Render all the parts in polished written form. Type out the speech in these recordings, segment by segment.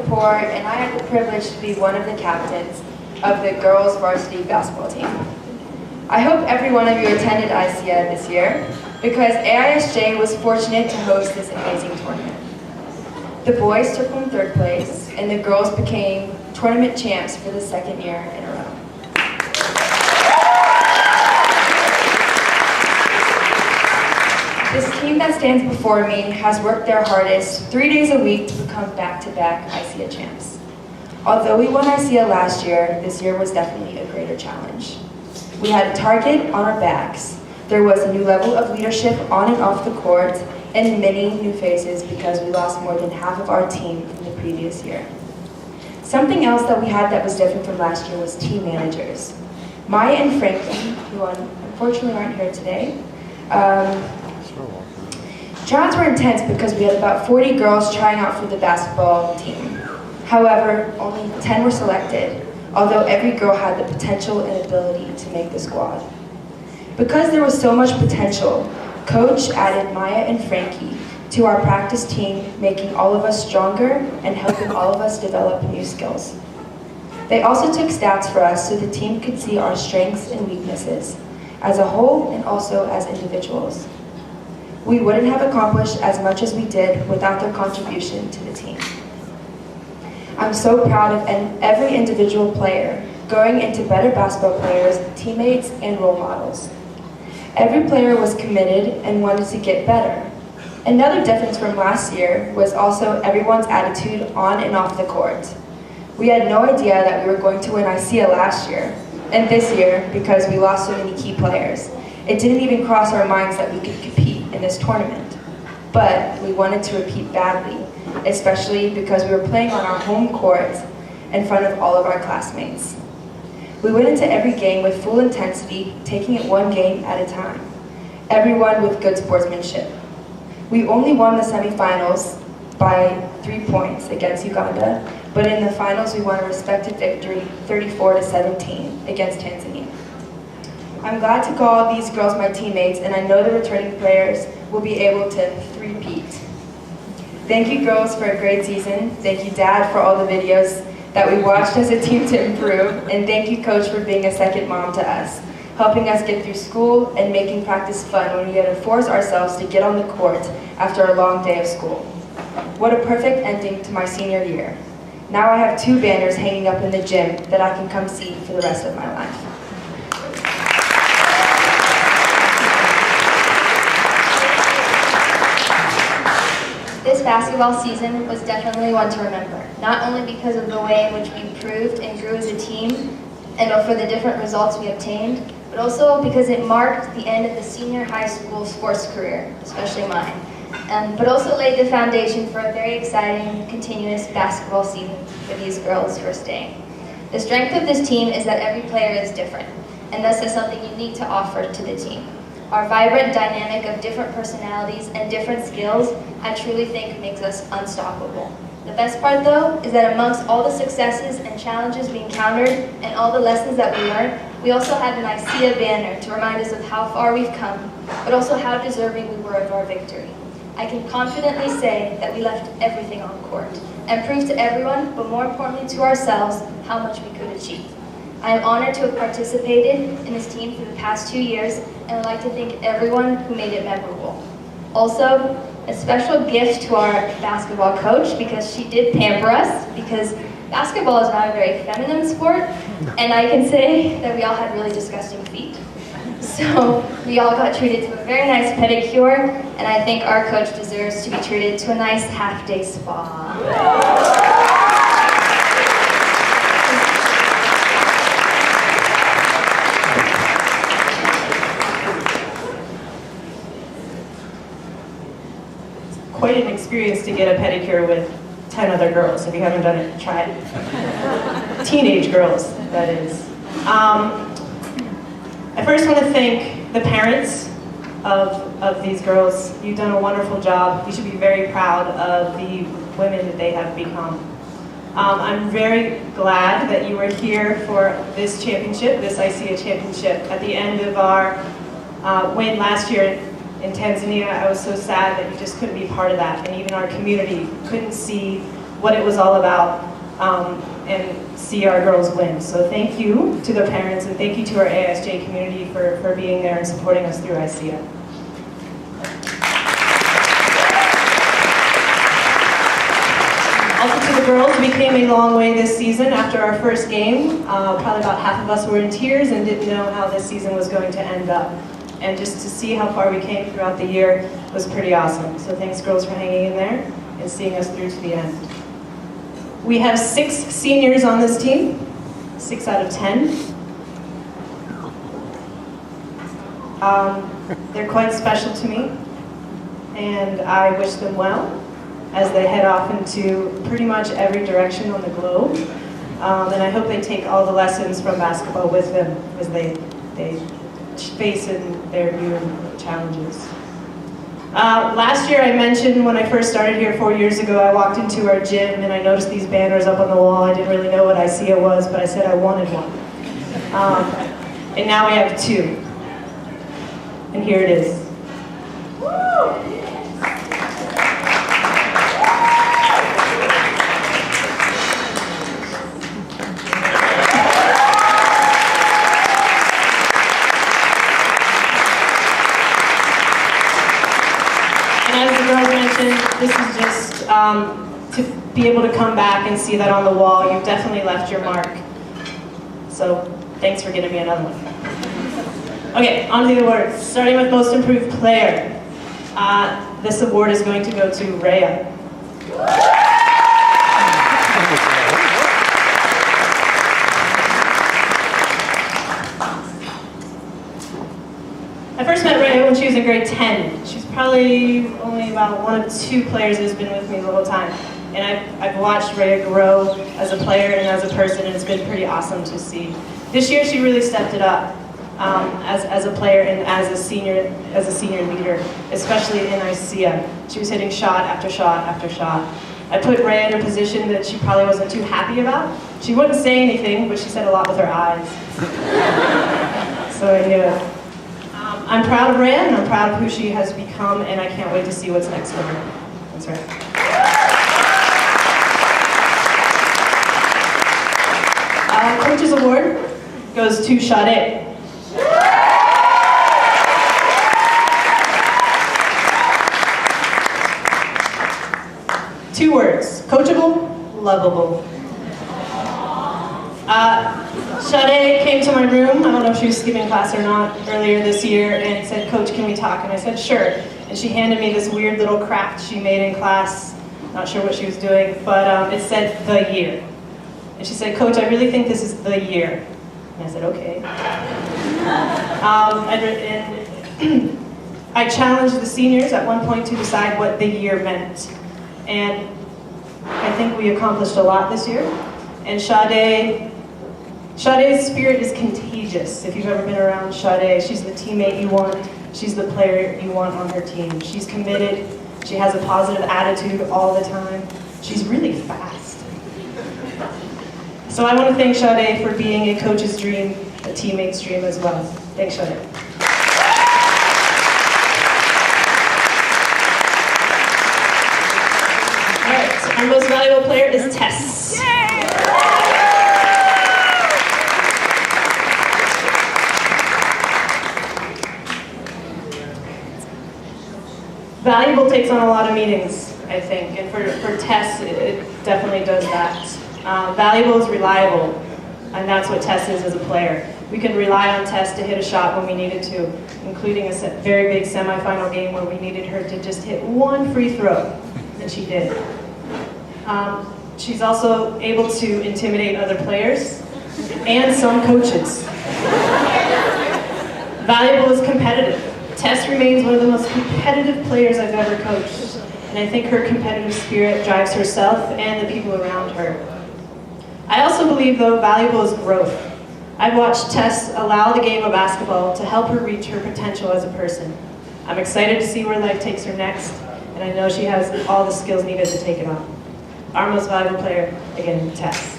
Lepore, and I had the privilege to be one of the captains of the girls varsity basketball team. I hope every one of you attended ISSEA this year because AISJ was fortunate to host this amazing tournament. The boys took home third place, and the girls became tournament champs for the second year in a row. This team that stands before me has worked their hardest 3 days a week to become back-to-back ISSEA champs. Although we won ISSEA last year, this year was definitely a greater challenge. We had a target on our backs. There was a new level of leadership on and off the court, and many new faces because we lost more than half of our team from the previous year. Something else that we had that was different from last year was team managers. Maya and Frankie, who unfortunately aren't here today, tryouts were intense because we had about 40 girls trying out for the basketball team. However, only 10 were selected, although every girl had the potential and ability to make the squad. Because there was so much potential, Coach added Maya and Frankie to our practice team, making all of us stronger and helping all of us develop new skills. They also took stats for us so the team could see our strengths and weaknesses, as a whole and also as individuals. We wouldn't have accomplished as much as we did without their contribution to the team. I'm so proud of every individual player growing into better basketball players, teammates, and role models. Every player was committed and wanted to get better. Another difference from last year was also everyone's attitude on and off the court. We had no idea that we were going to win ISSEA last year, and this year, because we lost so many key players, it didn't even cross our minds that we could compete in this tournament. But we wanted to repeat badly, especially because we were playing on our home court in front of all of our classmates. We went into every game with full intensity, taking it one game at a time, everyone with good sportsmanship. We only won the semifinals by 3 points against Uganda, but in the finals we won a respected victory, 34-17 against Tanzania. I'm glad to call these girls my teammates, and I know the returning players will be able to three-peat. Thank you, girls, for a great season. Thank you, Dad, for all the videos that we watched as a team to improve, and thank you, Coach, for being a second mom to us, helping us get through school and making practice fun when we had to force ourselves to get on the court after a long day of school. What a perfect ending to my senior year. Now I have 2 banners hanging up in the gym that I can come see for the rest of my life. This basketball season was definitely one to remember, not only because of the way in which we improved and grew as a team, and for the different results we obtained, but also because it marked the end of the senior high school sports career, especially mine, but also laid the foundation for a very exciting, continuous basketball season for these girls who are staying. The strength of this team is that every player is different, and thus has something unique to offer to the team. Our vibrant dynamic of different personalities and different skills, I truly think makes us unstoppable. The best part, though, is that amongst all the successes and challenges we encountered and all the lessons that we learned, we also had an ISSEA banner to remind us of how far we've come, but also how deserving we were of our victory. I can confidently say that we left everything on court and proved to everyone, but more importantly to ourselves, how much we could achieve. I am honored to have participated in this team for the past 2 years, and would like to thank everyone who made it memorable. Also, a special gift to our basketball coach, because she did pamper us, because basketball is not a very feminine sport, and I can say that we all had really disgusting feet. So we all got treated to a very nice pedicure, and I think our coach deserves to be treated to a nice half-day spa. Quite an experience to get a pedicure with 10 other girls. If you haven't done it, try it. Teenage girls, that is. I first want to thank the parents of these girls. You've done a wonderful job. You should be very proud of the women that they have become. I'm very glad that you were here for this championship, this ISSEA championship. At the end of our win last year in Tanzania, I was so sad that you just couldn't be part of that, and even our community couldn't see what it was all about and see our girls win. So thank you to the parents and thank you to our AISJ community for being there and supporting us through ISSEA. Also to the girls, we came a long way this season after our first game. Probably about half of us were in tears and didn't know how this season was going to end up. And just to see how far we came throughout the year was pretty awesome. So thanks girls for hanging in there and seeing us through to the end. We have 6 seniors on this team, 6 out of 10. They're quite special to me, and I wish them well as they head off into pretty much every direction on the globe. And I hope they take all the lessons from basketball with them as they face in their new challenges. Last year I mentioned when I first started here 4 years ago, I walked into our gym and I noticed these banners up on the wall. I didn't really know what ISSEA was, but I said I wanted one. And now we have 2. And here it is. As the girls mentioned, this is just to be able to come back and see that on the wall. You've definitely left your mark. So thanks for getting me another one. Okay, on to the awards. Starting with Most Improved Player. This award is going to go to Rhea. I first met Rhea when she was in grade 10. She's probably only about one of 2 players who's been with me the whole time. And I've watched Rhea grow as a player and as a person, and it's been pretty awesome to see. This year she really stepped it up as a player and as a senior leader, especially in ISSEA. She was hitting shot after shot after shot. I put Rhea in a position that she probably wasn't too happy about. She wouldn't say anything, but she said a lot with her eyes. So yeah. I'm proud of Rhea, and I'm proud of who she has become, and I can't wait to see what's next for her. That's right. Coach's Award goes to Sade. 2 words: coachable, lovable. Sade came to my room, I don't know if she was skipping class or not, earlier this year and said, "Coach, can we talk?" And I said, "Sure." And she handed me this weird little craft she made in class. Not sure what she was doing, but it said, "The year." And she said, "Coach, I really think this is the year." And I said, "Okay." I challenged the seniors at one point to decide what the year meant. And I think we accomplished a lot this year. And Sade's spirit is contagious. If you've ever been around Sade, she's the teammate you want. She's the player you want on her team. She's committed. She has a positive attitude all the time. She's really fast. So I want to thank Sade for being a coach's dream, a teammate's dream as well. Thanks, Sade. All right, so our most valuable player is Tess. Valuable takes on a lot of meanings, I think, and for Tess, it definitely does that. Valuable is reliable, and that's what Tess is as a player. We could rely on Tess to hit a shot when we needed to, including a very big semifinal game where we needed her to just hit 1 free throw, and she did. She's also able to intimidate other players and some coaches. Valuable is competitive. Tess remains one of the most competitive players I've ever coached, and I think her competitive spirit drives herself and the people around her. I also believe, though, valuable is growth. I've watched Tess allow the game of basketball to help her reach her potential as a person. I'm excited to see where life takes her next, and I know she has all the skills needed to take it on. Our most valuable player, again, Tess.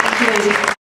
Thank you, ladies.